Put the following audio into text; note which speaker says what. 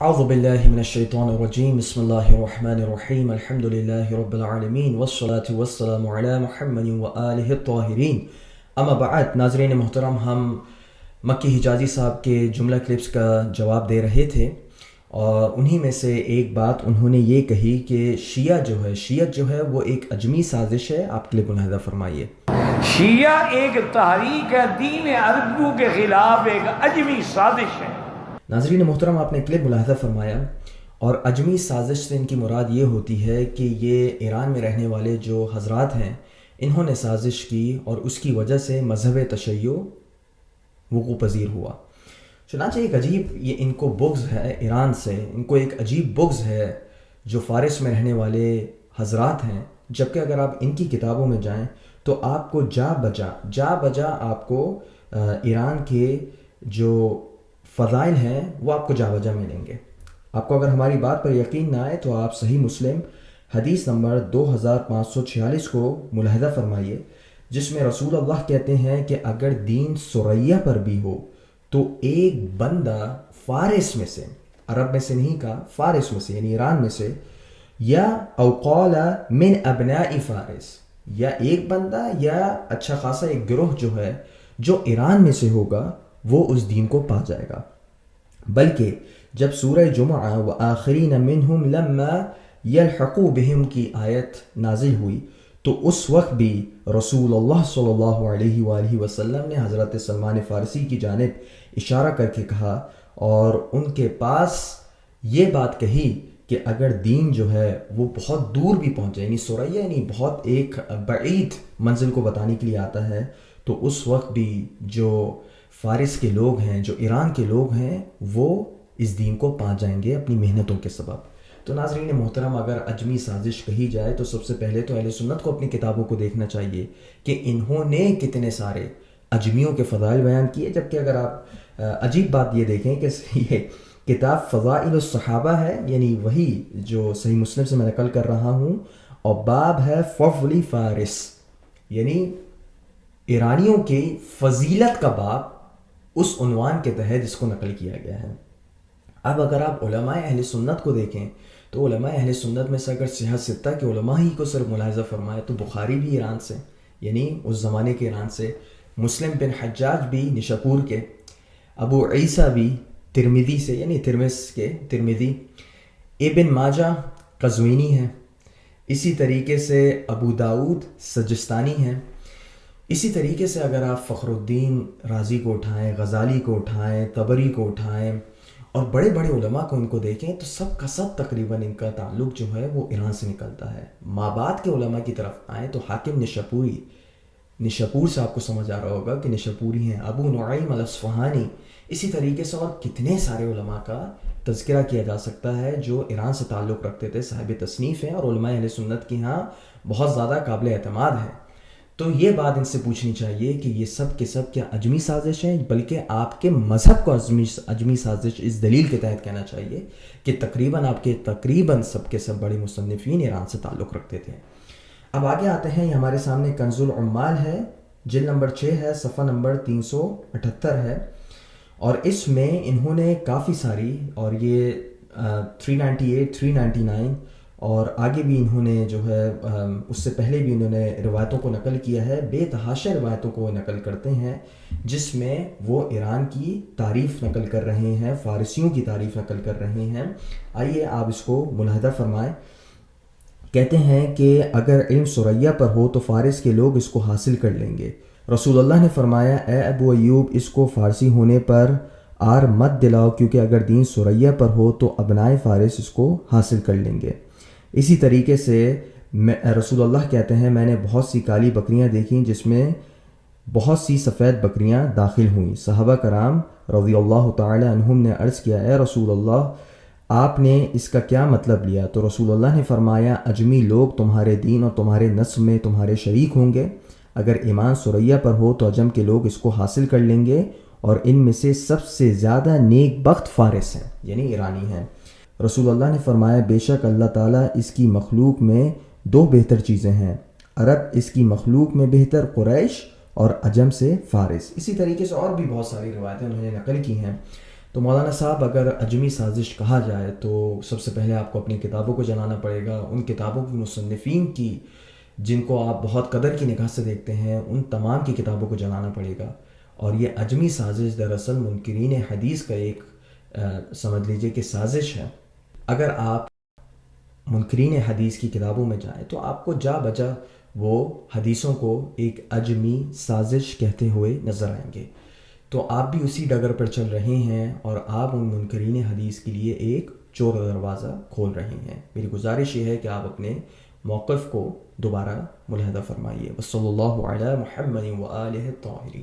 Speaker 1: اعوذ باللہ من الشیطان الرجیم بسم اللہ الرحمن الرحیم الحمد للہ رب العالمین والصلاة والسلام علی محمد وآلہ الطاہرین اما بعد. ناظرین محترم، ہم مکی حجازی صاحب کے جملہ کلپس کا جواب دے رہے تھے اور انہی میں سے ایک بات انہوں نے یہ کہی کہ شیعت جو ہے وہ ایک اجمی سازش ہے. آپ کلپ ملاحظہ فرمائیے.
Speaker 2: شیعہ ایک تحریک ہے، دین عربوں کے خلاف ایک اجمی سازش ہے.
Speaker 1: ناظرین محترم، آپ نے کلپ ملاحظہ فرمایا، اور اجمی سازش سے ان کی مراد یہ ہوتی ہے کہ یہ ایران میں رہنے والے جو حضرات ہیں انہوں نے سازش کی اور اس کی وجہ سے مذہب تشیع وقوع پذیر ہوا. چنانچہ ایک عجیب یہ ان کو بغض ہے ایران سے، ان کو ایک عجیب بغض ہے جو فارس میں رہنے والے حضرات ہیں، جبکہ اگر آپ ان کی کتابوں میں جائیں تو آپ کو جا بجا آپ کو ایران کے جو فضائل ہیں وہ آپ کو جا بجا ملیں گے. آپ کو اگر ہماری بات پر یقین نہ آئے تو آپ صحیح مسلم حدیث نمبر 2546 کو ملاحظہ فرمائیے، جس میں رسول اللہ کہتے ہیں کہ اگر دین ثریہ پر بھی ہو تو ایک بندہ فارس میں سے، عرب میں سے نہیں کہا، فارس میں سے یعنی ایران میں سے، یا او قال من ابناء فارس، یا ایک بندہ یا اچھا خاصا ایک گروہ جو ہے جو ایران میں سے ہوگا وہ اس دین کو پا جائے گا. بلکہ جب سورہ جمعہ وآخرین منہم لما یلحقوا بہم کی آیت نازل ہوئی تو اس وقت بھی رسول اللہ صلی اللہ علیہ وآلہ وسلم نے حضرت سلمان فارسی کی جانب اشارہ کر کے کہا اور ان کے پاس یہ بات کہی کہ اگر دین جو ہے وہ بہت دور بھی پہنچے، یعنی ثریہ یعنی بہت ایک بعید منزل کو بتانے کے لیے آتا ہے، تو اس وقت بھی جو فارس کے لوگ ہیں، جو ایران کے لوگ ہیں، وہ اس دین کو پا جائیں گے اپنی محنتوں کے سبب. تو ناظرین محترم، اگر اجمی سازش کہی جائے تو سب سے پہلے تو اہل سنت کو اپنی کتابوں کو دیکھنا چاہیے کہ انہوں نے کتنے سارے اجمیوں کے فضائل بیان کیے. جبکہ اگر آپ عجیب بات یہ دیکھیں کہ یہ کتاب فضائل الصحابہ ہے، یعنی وہی جو صحیح مسلم سے میں نقل کر رہا ہوں، اور باب ہے فضل فارس، یعنی ایرانیوں کی فضیلت کا باب اس عنوان کے تحت اس کو نقل کیا گیا ہے. اب اگر آپ علماء اہل سنت کو دیکھیں تو علماء اہل سنت میں سے اگر صحت ستہ کے علماء ہی کو صرف ملاحظہ فرمائے تو بخاری بھی ایران سے، یعنی اس زمانے کے ایران سے، مسلم بن حجاج بھی نشاپور کے، ابو عیسیٰ بھی ترمذی سے یعنی ترمذ کے ترمذی، ابن ماجہ قزوینی ہے، اسی طریقے سے ابو داؤد سجستانی ہے. اسی طریقے سے اگر آپ فخر الدین رازی کو اٹھائیں، غزالی کو اٹھائیں، طبری کو اٹھائیں اور بڑے بڑے علماء کو ان کو دیکھیں تو سب کا سب تقریباً ان کا تعلق جو ہے وہ ایران سے نکلتا ہے. مابعد کے علماء کی طرف آئیں تو حاکم نشاپور سے آپ کو سمجھ آ رہا ہوگا کہ نشاپوری ہیں، ابو نعیم الاصفہانی، اسی طریقے سے اور کتنے سارے علماء کا تذکرہ کیا جا سکتا ہے جو ایران سے تعلق رکھتے تھے، صاحب تصنیف ہیں اور علماء اہل سنت کے ہاں بہت زیادہ قابل اعتماد ہے. تو یہ بات ان سے پوچھنی چاہیے کہ یہ سب کے سب کیا اجمی سازش ہیں، بلکہ آپ کے مذہب کو اجمی سازش اس دلیل کے تحت کہنا چاہیے کہ تقریباً سب کے سب بڑے مصنفین ایران سے تعلق رکھتے تھے. اب آگے آتے ہیں، یہ ہمارے سامنے کنز العمال ہے، جلد نمبر 6 ہے، صفحہ نمبر 378 ہے، اور اس میں انہوں نے کافی ساری، اور یہ 398 399 اور آگے بھی انہوں نے جو ہے اس سے پہلے بھی انہوں نے روایتوں کو نقل کیا ہے، بے تحاشا روایتوں کو نقل کرتے ہیں جس میں وہ ایران کی تعریف نقل کر رہے ہیں، فارسیوں کی تعریف نقل کر رہے ہیں. آئیے آپ اس کو ملاحظہ فرمائیں. کہتے ہیں کہ اگر علم ثریہ پر ہو تو فارس کے لوگ اس کو حاصل کر لیں گے. رسول اللہ نے فرمایا، اے ابو ایوب، اس کو فارسی ہونے پر آر مت دلاؤ، کیونکہ اگر دین ثریہ پر ہو تو ابنائے فارس اس کو حاصل کر لیں گے. اسی طریقے سے رسول اللہ کہتے ہیں، میں نے بہت سی کالی بکریاں دیکھیں جس میں بہت سی سفید بکریاں داخل ہوئیں. صحابہ کرام رضی اللہ تعالی عنہم نے عرض کیا، اے رسول اللہ، آپ نے اس کا کیا مطلب لیا؟ تو رسول اللہ نے فرمایا، اجمی لوگ تمہارے دین اور تمہارے نسب میں تمہارے شریک ہوں گے. اگر ایمان ثریہ پر ہو تو عجم کے لوگ اس کو حاصل کر لیں گے، اور ان میں سے سب سے زیادہ نیک بخت فارس ہیں، یعنی ایرانی ہیں. رسول اللہ نے فرمایا، بے شک اللہ تعالیٰ اس کی مخلوق میں 2 بہتر چیزیں ہیں، عرب اس کی مخلوق میں بہتر قریش اور عجم سے فارس. اسی طریقے سے اور بھی بہت ساری روایتیں انہوں نے نقل کی ہیں. تو مولانا صاحب اگر اجمی سازش کہا جائے تو سب سے پہلے آپ کو اپنی کتابوں کو جاننا پڑے گا، ان کتابوں کی مصنفین کی جن کو آپ بہت قدر کی نگاہ سے دیکھتے ہیں ان تمام کی کتابوں کو جاننا پڑے گا۔ اور یہ اجمی سازش دراصل منکرین حدیث کا ایک سمجھ لیجئے کہ سازش ہے۔ اگر آپ منکرین حدیث کی کتابوں میں جائیں تو آپ کو جا بجا وہ حدیثوں کو ایک اجمی سازش کہتے ہوئے نظر آئیں گے۔ تو آپ بھی اسی ڈگر پر چل رہے ہیں اور آپ ان منکرین حدیث کے لیے ایک چور دروازہ کھول رہے ہیں۔ میری گزارش یہ ہے کہ آپ اپنے موقف کو دوبارہ ملاحظہ فرمائیے۔ وصلی اللہ علی محمد و آلہ الطاہرین۔